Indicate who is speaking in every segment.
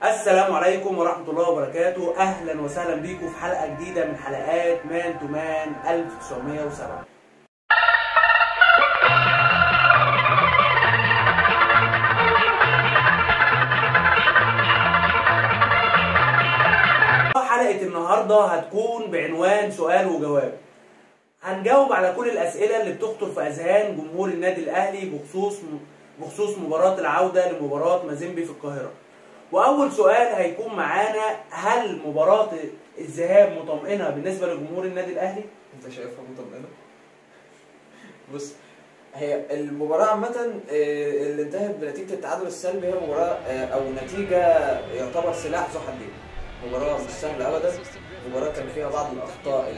Speaker 1: السلام عليكم ورحمة الله وبركاته. أهلا وسهلا بيكم في حلقة جديدة من حلقات مان تو مان 1907. حلقة النهاردة هتكون بعنوان سؤال وجواب. هنجاوب على كل الأسئلة اللي بتخطر في أذهان جمهور النادي الأهلي بخصوص مباراة العودة لمباراة مازيمبي في القاهرة. وأول سؤال هيكون معانا: هل مباراة الذهاب مطمئنة بالنسبة لجمهور النادي الأهلي؟
Speaker 2: أنت شايفها مطمئنة؟ بص، هي المباراة عامة اللي انتهت بنتيجة التعادل السلبي هي مباراة أو نتيجة يعتبر سلاح ذو حدين. مباراة مش سهلة أبدا، مباراة كان فيها بعض الأخطاء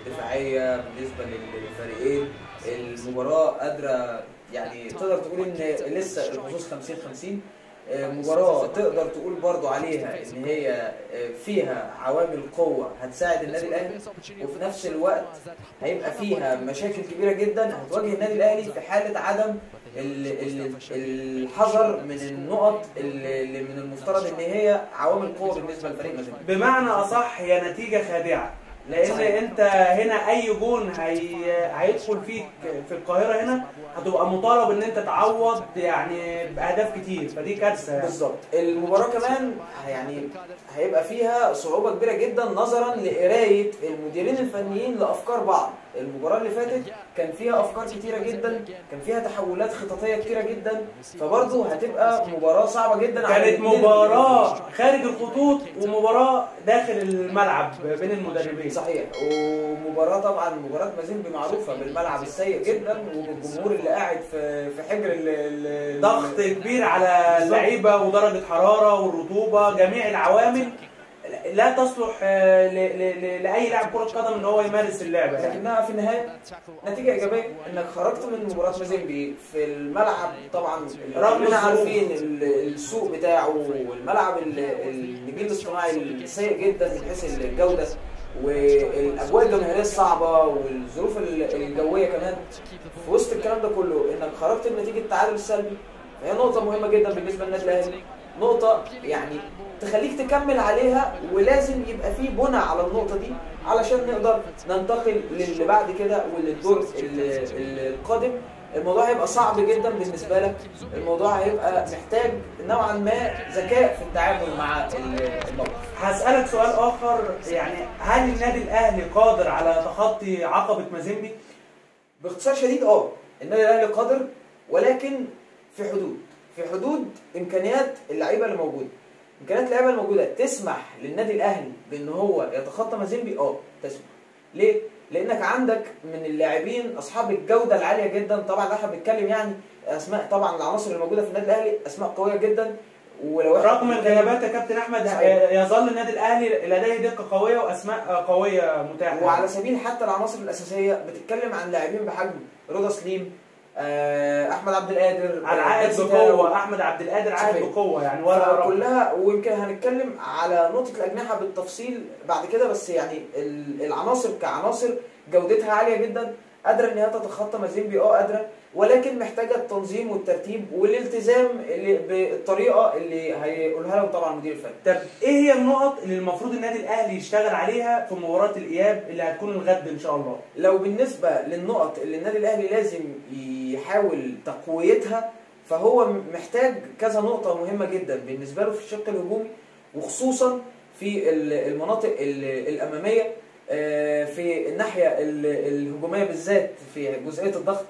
Speaker 2: الدفاعية بالنسبة للفريقين. المباراة قادرة يعني تقدر تقول إن لسه الحظوظ 50-50. مباراة تقدر تقول برضو عليها ان هي فيها عوامل قوة هتساعد النادي الاهلي، وفي نفس الوقت هيبقى فيها مشاكل كبيرة جدا هتواجه النادي الاهلي في حالة عدم الحذر من النقط اللي من المفترض ان هي عوامل قوة بالنسبة للفريق مازيمبي.
Speaker 1: بمعنى اصح هي نتيجة خادعة، لان صحيح. انت هنا اي جون هيدخل فيك في القاهره هنا هتبقى مطالب ان انت تعوض يعني باهداف كتير، فدي كارثه يعني.
Speaker 2: بالظبط. المباراه كمان يعني هيبقى فيها صعوبه كبيره جدا نظرا لقرايه المديرين الفنيين لافكار بعض. المباراه اللي فاتت كان فيها افكار كتيره جدا، كان فيها تحولات خططيه كتيره جدا، فبرضه هتبقى مباراه صعبه جدا.
Speaker 1: كانت مباراه خارج الخطوط ومباراه داخل الملعب بين المدربين.
Speaker 2: صحيح. ومباراه طبعا مباراه مازيمبي معروفه بالملعب السيء جدا وبالجمهور اللي قاعد في حجر
Speaker 1: ضغط كبير على اللعيبه ودرجه حراره والرطوبه، جميع العوامل لا تصلح لاي لاعب كره قدم ان هو يمارس اللعبه يعني.
Speaker 2: لكنها في النهايه نتيجه ايجابيه انك خرجت من مباراه مازيمبي في الملعب. طبعا كلنا عارفين السوق بتاعه والملعب النجيل الاصطناعي السيء جدا من حيث الجوده والاجواء الجماهيريه الصعبه والظروف الجويه كمان. في وسط الكلام ده كله انك خرجت بنتيجه التعادل السلبي، فهي نقطه مهمه جدا بالنسبه للنادي الاهلي، نقطه يعني تخليك تكمل عليها، ولازم يبقى في بنى على النقطه دي علشان نقدر ننتقل للي بعد كده وللدور القادم. الموضوع هيبقى صعب جدا بالنسبه لك، الموضوع هيبقى محتاج نوعا ما ذكاء في التعامل مع الموقف.
Speaker 1: هسألك سؤال آخر، يعني هل النادي الأهلي قادر على تخطي عقبة مازيمبي؟
Speaker 2: باختصار شديد النادي الأهلي قادر، ولكن في حدود إمكانيات اللعيبة اللي موجودة. إمكانيات اللعيبة الموجودة تسمح للنادي الأهلي بأن هو يتخطى مازيمبي؟ تسمح. ليه؟ لأنك عندك من اللاعبين أصحاب الجودة العالية جدا. طبعا احنا بنتكلم يعني أسماء، طبعا العناصر الموجودة في النادي الأهلي أسماء قوية جدا،
Speaker 1: ولو رغم الغيابات يا كابتن احمد يظل النادي الاهلي لديه دقه قويه واسماء قويه متاحه.
Speaker 2: وعلى سبيل حتى العناصر الاساسيه بتتكلم عن لاعبين بحجم رضا سليم، احمد عبد القادر
Speaker 1: عائد بقوه، احمد عبد القادر عائد بقوه يعني ولا
Speaker 2: كلها. ويمكن هنتكلم على نقطه الاجنحه بالتفصيل بعد كده، بس يعني العناصر كعناصر جودتها عاليه جدا، قادره ان هي تتخطى مازيمبي قادره، ولكن محتاجه التنظيم والترتيب والالتزام بالطريقه اللي هيقولها لهم طبعا مدير الفني.
Speaker 1: طب ايه هي النقط اللي المفروض النادي الاهلي يشتغل عليها في مباراه الاياب اللي هتكون الغد ان شاء الله؟
Speaker 2: لو بالنسبه للنقط اللي النادي الاهلي لازم يحاول تقويتها، فهو محتاج كذا نقطه مهمه جدا بالنسبه له في الشق الهجومي، وخصوصا في المناطق الاماميه، في الناحيه الهجوميه بالذات في جزئيه الضغط،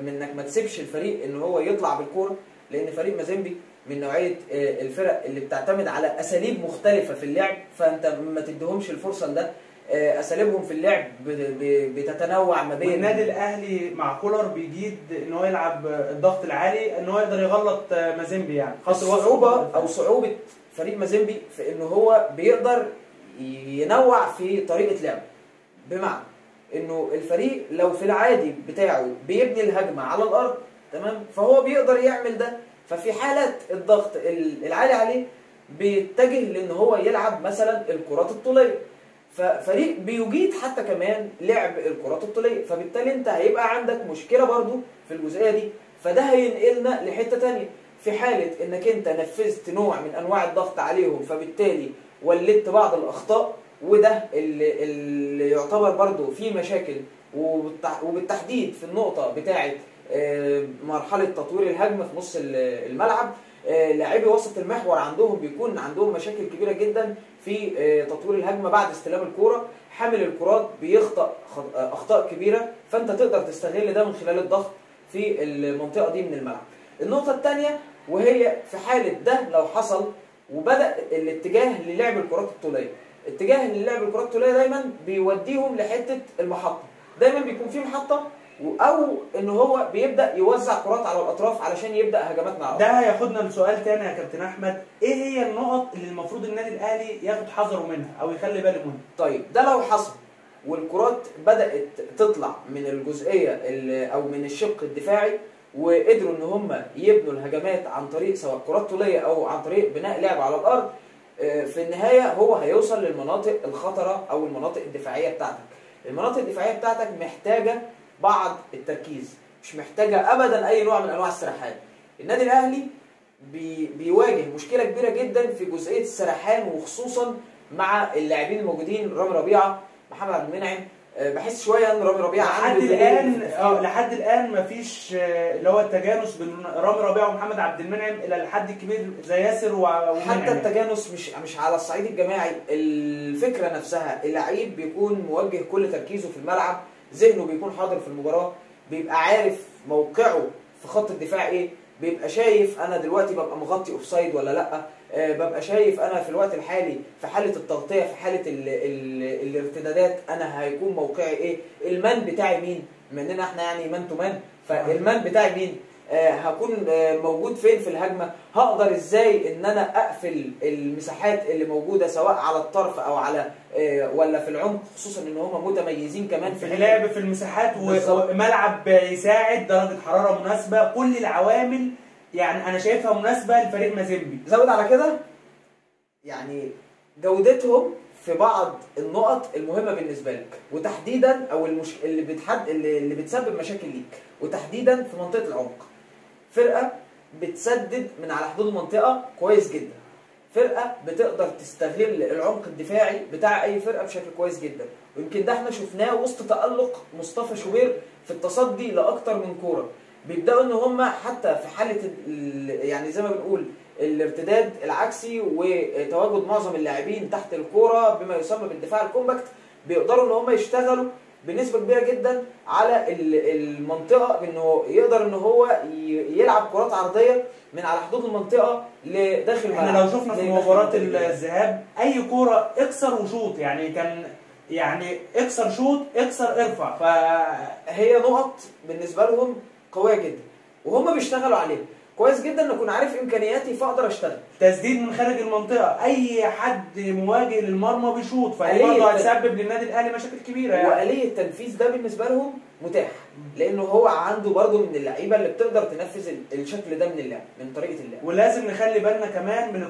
Speaker 2: من انك ما تسيبش الفريق ان هو يطلع بالكوره، لان فريق مازيمبي من نوعيه الفرق اللي بتعتمد على اساليب مختلفه في اللعب، فانت ما تديهمش الفرصه لده. اساليبهم في اللعب بتتنوع ما بين.
Speaker 1: النادي الاهلي مع كولر بيجيد ان هو يلعب الضغط العالي، ان هو يقدر يغلط مازيمبي يعني.
Speaker 2: صعوبه فريق مازيمبي في ان هو بيقدر ينوع في طريقه لعبه، بمعنى انه الفريق لو في العادي بتاعه بيبني الهجمه على الارض تمام، فهو بيقدر يعمل ده. ففي حاله الضغط العالي عليه بيتجه لان هو يلعب مثلا الكرات الطوليه، ففريق بيجيد حتى كمان لعب الكرات الطوليه، فبالتالي انت هيبقى عندك مشكله برضو في الجزئيه دي. فده هينقلنا لحته ثانيه، في حاله انك انت نفذت نوع من انواع الضغط عليهم فبالتالي ولدت بعض الاخطاء، وده اللي يعتبر برضو فيه مشاكل، وبالتحديد في النقطه بتاعه مرحله تطوير الهجمه في نص الملعب. لاعبي وسط المحور عندهم بيكون عندهم مشاكل كبيره جدا في تطوير الهجمه بعد استلام الكوره. حامل الكرات بيخطأ اخطاء كبيره، فانت تقدر تستغل ده من خلال الضغط في المنطقه دي من الملعب. النقطه الثانيه وهي في حاله ده لو حصل وبدا الاتجاه للعب الكرات الطوليه. اتجاه للعب الكرات الطوليه دايما بيوديهم لحته المحطه، دايما بيكون في محطه او ان هو بيبدا يوزع كرات على الاطراف علشان يبدا هجمات مع
Speaker 1: ده هياخدنا لسؤال تاني يا كابتن احمد، ايه هي النقط اللي المفروض النادي الاهلي ياخد حذره منها او يخلي باله منها؟
Speaker 2: طيب ده لو حصل والكرات بدات تطلع من الجزئيه او من الشق الدفاعي وقدروا ان هم يبنوا الهجمات عن طريق سواء كرات طوليه او عن طريق بناء لعب على الارض، في النهايه هو هيوصل للمناطق الخطره او المناطق الدفاعيه بتاعتك. المناطق الدفاعيه بتاعتك محتاجه بعض التركيز، مش محتاجه ابدا اي نوع من انواع السرحان. النادي الاهلي بيواجه مشكله كبيره جدا في جزئيه السرحان، وخصوصا مع اللاعبين الموجودين رامي ربيعه، محمد عبد المنعم. بحس شويه ان رامي ربيعه
Speaker 1: لحد الان مفيش اللي هو التجانس بين رامي ربيعه ومحمد عبد المنعم الى الحد الكبير زي ياسر ومنعم.
Speaker 2: حتى التجانس مش على الصعيد الجماعي. الفكره نفسها اللعيب بيكون موجه كل تركيزه في الملعب، ذهنه بيكون حاضر في المباراه، بيبقى عارف موقعه في خط الدفاع ايه، بيبقى شايف انا دلوقتي ببقى مغطي اوفسايد ولا لا، ببقى شايف انا في الوقت الحالي في حاله التغطيه في حاله الارتدادات انا هيكون موقعي ايه، المان بتاعي مين، بما اننا احنا يعني مان تو مان، فالمان بتاعي مين، هكون موجود فين في الهجمه، هقدر ازاي ان انا اقفل المساحات اللي موجوده سواء على الطرف او على ولا في العمق، خصوصا ان هم متميزين كمان
Speaker 1: في اللعب في المساحات وملعب يساعد، درجه حراره مناسبه، كل العوامل يعني انا شايفها مناسبه لفريق مازيمبي.
Speaker 2: زود على كده يعني جودتهم في بعض النقط المهمه بالنسبه لك، وتحديدا او اللي بتسبب مشاكل ليك، وتحديدا في منطقه العمق. فرقه بتسدد من على حدود المنطقه كويس جدا، فرقه بتقدر تستغل العمق الدفاعي بتاع اي فرقه بشكل كويس جدا، ويمكن ده احنا شفناه وسط تالق مصطفى شوبير في التصدي لاكتر من كوره. بيبداوا ان هم حتى في حاله يعني زي ما بنقول الارتداد العكسي وتواجد معظم اللاعبين تحت الكوره بما يسمى بالدفاع الكومباكت، بيقدروا ان هم يشتغلوا بنسبه كبيره جدا على المنطقه، بانه يقدر ان هو يلعب كرات عرضيه من على حدود المنطقه لداخل الملعب.
Speaker 1: احنا لو شفنا في مباراه الذهاب اي كوره اكسر وشوط، يعني كان يعني اكسر شوط اكسر ارفع،
Speaker 2: فهي نقط بالنسبه لهم قويه جدا وهم بيشتغلوا عليها كويس جدا. ان اكون عارف امكانياتي فاقدر اشتغل.
Speaker 1: تسديد من خارج المنطقه، اي حد مواجه للمرمى بيشوط، فدي برضه هتسبب للنادي الاهلي مشاكل كبيره يعني.
Speaker 2: واليه التنفيذ ده بالنسبه لهم متاح، لانه هو عنده برضه من اللعيبه اللي بتقدر تنفذ الشكل ده من اللعب، من طريقه اللعب.
Speaker 1: ولازم نخلي بالنا كمان من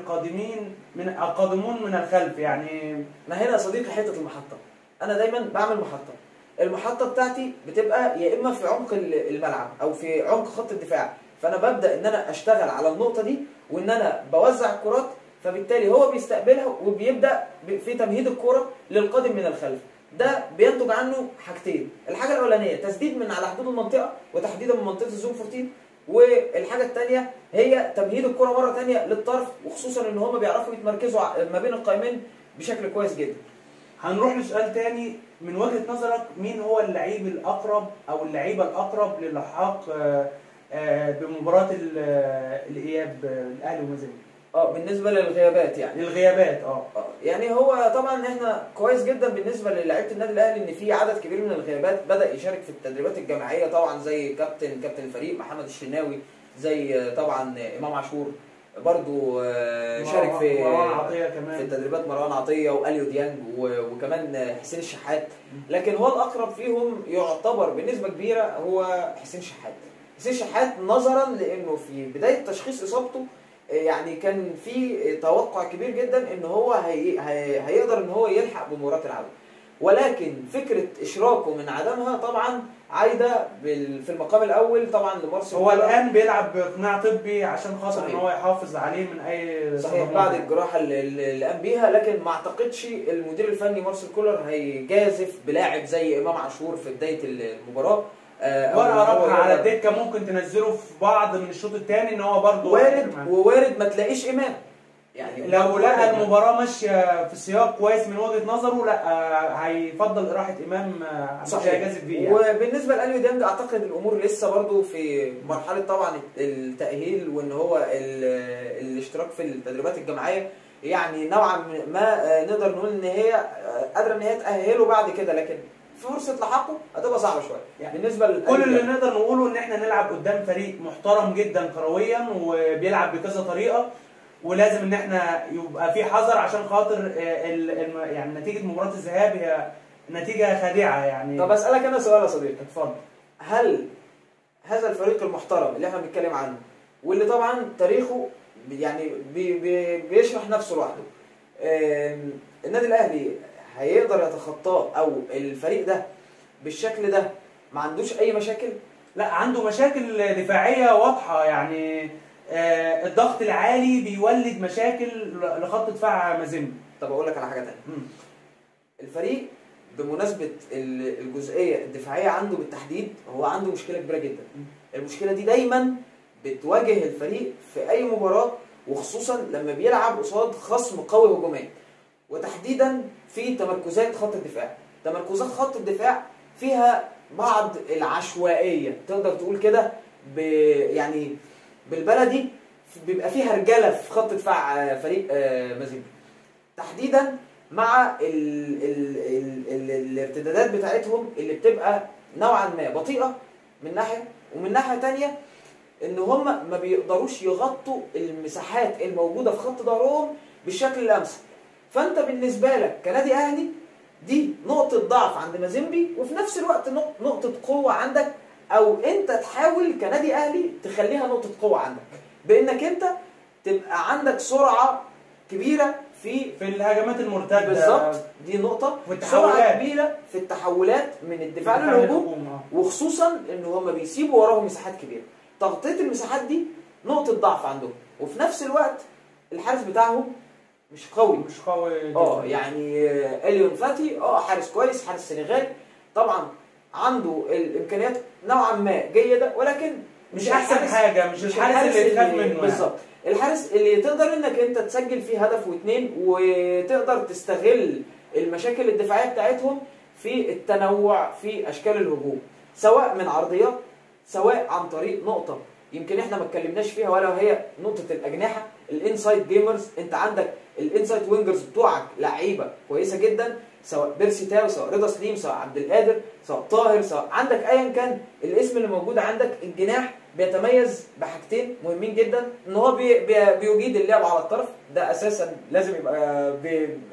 Speaker 1: القادمون من الخلف يعني.
Speaker 2: ما هنا يا صديقي حته المحطه، انا دايما بعمل محطه. المحطه بتاعتي بتبقى يا اما في عمق الملعب او في عمق خط الدفاع، فانا ببدا ان انا اشتغل على النقطه دي وان انا بوزع الكرات، فبالتالي هو بيستقبلها وبيبدا في تمهيد الكره للقادم من الخلف. ده بينتج عنه حاجتين، الحاجه الاولانيه تسديد من على حدود المنطقه وتحديدا من منطقه الزون 14، والحاجه الثانيه هي تمهيد الكره مره ثانيه للطرف، وخصوصا ان هم بيعرفوا يتمركزوا ما بين القائمين بشكل كويس جدا.
Speaker 1: هنروح لسؤال تاني، من وجهه نظرك مين هو اللعيب الاقرب او اللعيبه الاقرب للحاق بمباراه الاياب الاهلي ومازيمبي؟
Speaker 2: بالنسبه للغيابات يعني
Speaker 1: الغيابات
Speaker 2: يعني هو طبعا احنا كويس جدا بالنسبه للاعيبه النادي الاهلي ان في عدد كبير من الغيابات بدا يشارك في التدريبات الجماعيه، طبعا زي كابتن الفريق محمد الشناوي، زي طبعا امام عاشور برضو شارك في
Speaker 1: مروان عطيه كمان
Speaker 2: في التدريبات، مروان عطيه واليو ديانج وكمان حسين الشحات. لكن هو الاقرب فيهم يعتبر بنسبه كبيره هو حسين الشحات. حسين الشحات نظرا لانه في بدايه تشخيص اصابته يعني كان في توقع كبير جدا ان هو هيقدر ان هو يلحق بمباراه العوده، ولكن فكره اشراكه من عدمها طبعا عايده في المقام الاول طبعا لمارسيل
Speaker 1: هو الان بيلعب باقناع طبي عشان خاطر
Speaker 2: صحيح.
Speaker 1: ان هو يحافظ عليه من اي
Speaker 2: صحيح بعد الجراحه اللي قام بيها، لكن ما اعتقدش المدير الفني مارسيل كولر هيجازف بلاعب زي امام عاشور في بدايه المباراه.
Speaker 1: ورقه رابحه على الدكه ممكن تنزله في بعض من الشوط الثاني ان هو برضه
Speaker 2: وارد ما تلاقيش امام، يعني
Speaker 1: لو لقى المباراه ماشيه في سياق كويس من وجهه نظره لا هيفضل اراحه امام مش هيجازف بيه يعني.
Speaker 2: وبالنسبه لاليو ديانج اعتقد الامور لسه برضه في مرحله طبعا التاهيل، وان هو الاشتراك في التدريبات الجماعيه يعني نوعا ما نقدر نقول ان هي قادره ان هي تاهله بعد كده، لكن فرصه لحقه هتبقى صعبه شويه يعني بالنسبه
Speaker 1: كل اللي نقدر نقوله ان احنا نلعب قدام فريق محترم جدا كرويا وبيلعب بكذا طريقه، ولازم ان احنا يبقى في حذر عشان خاطر يعني نتيجه مباراه الذهاب هي نتيجه خادعه يعني.
Speaker 2: طب اسالك انا سؤال يا صديقي،
Speaker 1: اتفضل.
Speaker 2: هل هذا الفريق المحترم اللي احنا بنتكلم عنه واللي طبعا تاريخه يعني بيشرح نفسه لوحده، النادي الاهلي هيقدر يتخطاه او الفريق ده بالشكل ده ما عندوش اي مشاكل؟
Speaker 1: لا عنده مشاكل دفاعيه واضحه يعني. الضغط العالي بيولد مشاكل لخط دفاع مازيمبي.
Speaker 2: طب اقول لك على حاجه ثانيه. الفريق بمناسبه الجزئيه الدفاعيه عنده بالتحديد هو عنده مشكله كبيره جدا. المشكله دي دايما بتواجه الفريق في اي مباراه، وخصوصا لما بيلعب قصاد خصم قوي هجوميا، وتحديدا في تمركزات خط الدفاع. تمركزات خط الدفاع فيها بعض العشوائيه، تقدر تقول كده يعني بالبلدي بيبقى فيها رجاله في خط دفاع فريق مازيمبي، تحديدا مع الارتدادات بتاعتهم اللي بتبقى نوعا ما بطيئه من ناحيه، ومن ناحيه ثانيه ان هم ما بيقدروش يغطوا المساحات الموجوده في خط ظهرهم بالشكل الامثل. فانت بالنسبه لك كنادي اهلي دي نقطه ضعف عند مازيمبي، وفي نفس الوقت نقطه قوه عندك، او انت تحاول كنادي اهلي تخليها نقطه قوه عندك بانك انت تبقى عندك سرعه كبيره في
Speaker 1: الهجمات المرتده.
Speaker 2: بالظبط، دي نقطه. سرعه كبيره في التحولات من الدفاع للهجوم، وخصوصا ان هم بيسيبوا وراهم مساحات كبيره. تغطيه المساحات دي نقطه ضعف عندهم، وفي نفس الوقت الحارس بتاعهم مش قوي يعني اليون فاتي حارس كويس، حارس سنغالي طبعا عنده الامكانيات نوعا ما جيده، ولكن
Speaker 1: مش احسن حاجه، مش الحارس اللي تخاف منه
Speaker 2: بالظبط يعني. الحارس اللي تقدر انك انت تسجل فيه هدف واثنين، وتقدر تستغل المشاكل الدفاعيه بتاعتهم في التنوع في اشكال الهجوم، سواء من عرضيات سواء عن طريق نقطه يمكن احنا ما اتكلمناش فيها ولا هي نقطه الاجنحه، الانسايد جيمرز. انت عندك الانسايد وينجرز بتوعك لعيبه كويسه جدا، سواء بيرسي تاو، سواء رضا سليم، سواء عبد القادر، سواء طاهر، سواء عندك ايا كان الاسم اللي موجود عندك. الجناح بيتميز بحاجتين مهمين جدا، ان هو بيجيد اللعب على الطرف، ده اساسا لازم يبقى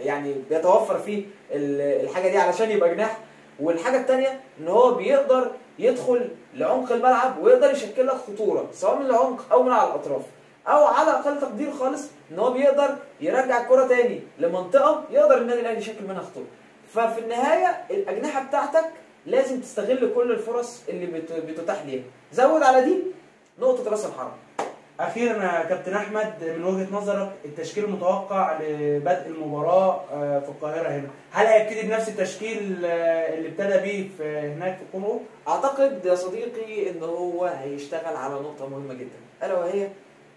Speaker 2: يعني بيتوفر فيه الحاجه دي علشان يبقى جناح. والحاجه الثانيه ان هو بيقدر يدخل لعمق الملعب ويقدر يشكل لك خطوره سواء من العمق او من على الاطراف، او على اقل تقدير خالص ان هو بيقدر يرجع الكره تاني لمنطقه يقدر النادي الاهلي يشكل منها خطوره. ففي النهايه الاجنحه بتاعتك لازم تستغل كل الفرص اللي بتتاح ليها. زود على دي نقطه راس الحرب.
Speaker 1: اخيرا يا كابتن احمد، من وجهه نظرك التشكيل المتوقع لبدء المباراه في القاهره هنا، هل هيبتدي بنفس التشكيل اللي ابتدى بيه هناك في الكونغو؟
Speaker 2: اعتقد يا صديقي ان هو هيشتغل على نقطه مهمه جدا، الا وهي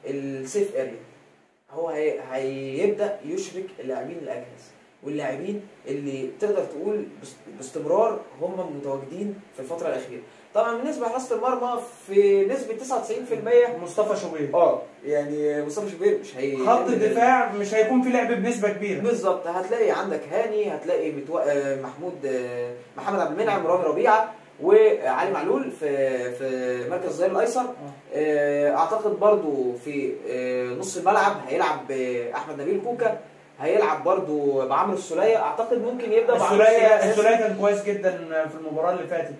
Speaker 2: السيف اريا. هو هيبدا يشرك اللاعبين الاجهز واللاعبين اللي تقدر تقول باستمرار هم متواجدين في الفتره الاخيره. طبعا بالنسبه لحراسه المرمى في نسبه 99%
Speaker 1: مصطفى شوبير.
Speaker 2: يعني مصطفى شوبير مش
Speaker 1: خط الدفاع مش هيكون في لعب بنسبه كبيره.
Speaker 2: بالظبط، هتلاقي عندك هاني، هتلاقي محمد عبد المنعم، رامي ربيعه، وعلي معلول في مركز الظهير الايسر. اعتقد برضو في نص الملعب هيلعب احمد نبيل كوكا، هيلعب برضو بعمرو السوليه. اعتقد ممكن يبدا بعمرو
Speaker 1: السوليه كان كويس جدا في المباراه اللي فاتت،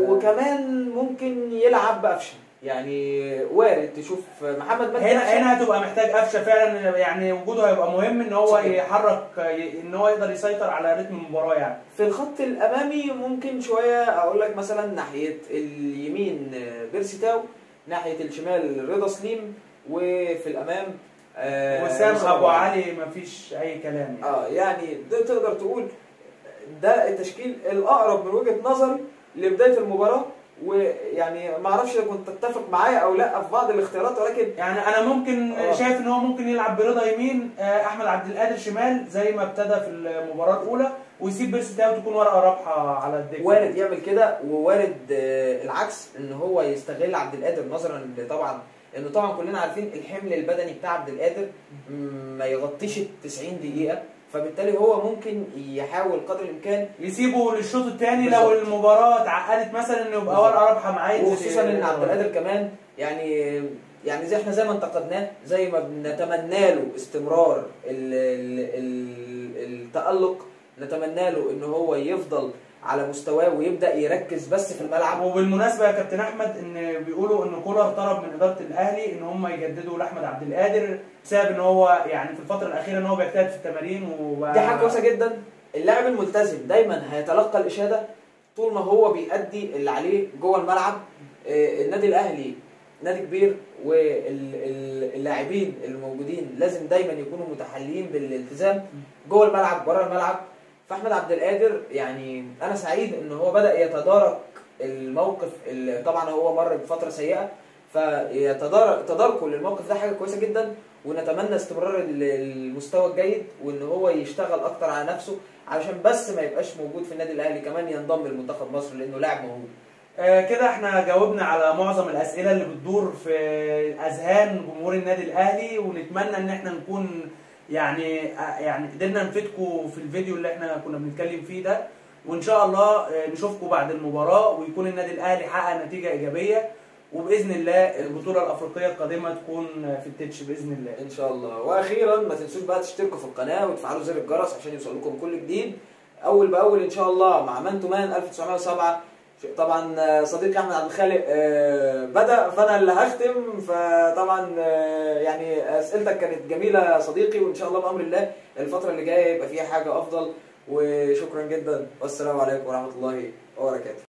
Speaker 2: وكمان ممكن يلعب بقفشه. يعني وارد تشوف محمد مجدي
Speaker 1: هنا هتبقى محتاج قفشه فعلا، يعني وجوده هيبقى مهم ان هو
Speaker 2: صحيح.
Speaker 1: يحرك، ان هو يقدر يسيطر على رتم المباراه يعني.
Speaker 2: في الخط الامامي ممكن شويه اقول لك مثلا ناحيه اليمين بيرسي تاو، ناحيه الشمال رضا سليم، وفي الامام
Speaker 1: وسام ابو علي مفيش اي كلام
Speaker 2: يعني. يعني ده تقدر تقول ده التشكيل الاقرب من وجهه نظري لبدايه المباراه. ويعني ما اعرفش اذا كنت تتفق معايا او لا في بعض الاختيارات، ولكن
Speaker 1: يعني انا ممكن شايف ان هو ممكن يلعب برضا يمين، احمد عبد القادر شمال زي ما ابتدى في المباراه الاولى، ويسيب بيرسي تاو تكون ورقه رابحه على الدكه.
Speaker 2: وارد يعمل كده، ووارد العكس ان هو يستغل عبد القادر، نظرا طبعا انه طبعا كلنا عارفين الحمل البدني بتاع عبد القادر ما يغطيش ال 90 دقيقه، فبالتالي هو ممكن يحاول قدر الامكان
Speaker 1: يسيبه للشوط الثاني لو المباراه اتعقدت مثلا انه يبقى ورقه رابحه معاه،
Speaker 2: وخصوصا ان عبد القادر كمان يعني زي احنا زي ما انتقدناه، زي ما بنتمنى له استمرار التألق، نتمنى له ان هو يفضل على مستواه ويبدا يركز بس في الملعب.
Speaker 1: وبالمناسبه يا كابتن احمد، ان بيقولوا ان كولر طلب من اداره الاهلي ان هم يجددوا لاحمد عبد القادر بسبب ان هو يعني في الفتره الاخيره ان هو بيجتهد في التمارين
Speaker 2: دي حاجه كويسه جدا. اللاعب الملتزم دايما هيتلقى الاشاده طول ما هو بيأدي اللي عليه جوه الملعب. النادي الاهلي نادي كبير، واللاعبين الموجودين لازم دايما يكونوا متحليين بالالتزام جوه الملعب بره الملعب. فاحمد عبد القادر يعني انا سعيد ان هو بدأ يتدارك الموقف، اللي طبعا هو مر بفتره سيئه، تداركه للموقف ده حاجه كويسه جدا، ونتمنى استمرار المستوى الجيد، وان هو يشتغل اكتر على نفسه علشان بس ما يبقاش موجود في النادي الاهلي، كمان ينضم لمنتخب مصر لانه لاعب موهوب.
Speaker 1: كده احنا جاوبنا على معظم الاسئله اللي بتدور في اذهان جمهور النادي الاهلي، ونتمنى ان احنا نكون يعني قدرنا نفيدكم في الفيديو اللي احنا كنا بنتكلم فيه ده، وان شاء الله نشوفكم بعد المباراه ويكون النادي الاهلي حقق نتيجه ايجابيه، وباذن الله البطوله الافريقيه القادمه تكون في التتش باذن الله
Speaker 2: ان شاء الله. واخيرا ما تنسوش بقى تشتركوا في القناه وتفعلوا زر الجرس عشان يوصل لكم كل جديد اول باول ان شاء الله. مع مان تو مان 1907 طبعا صديقي احمد عبد الخالق بدا، فانا اللي هختم. فطبعا يعني اسئلتك كانت جميله يا صديقي، وان شاء الله بامر الله الفتره اللي جايه يبقى فيها حاجه افضل. وشكرا جدا، والسلام عليكم ورحمه الله وبركاته.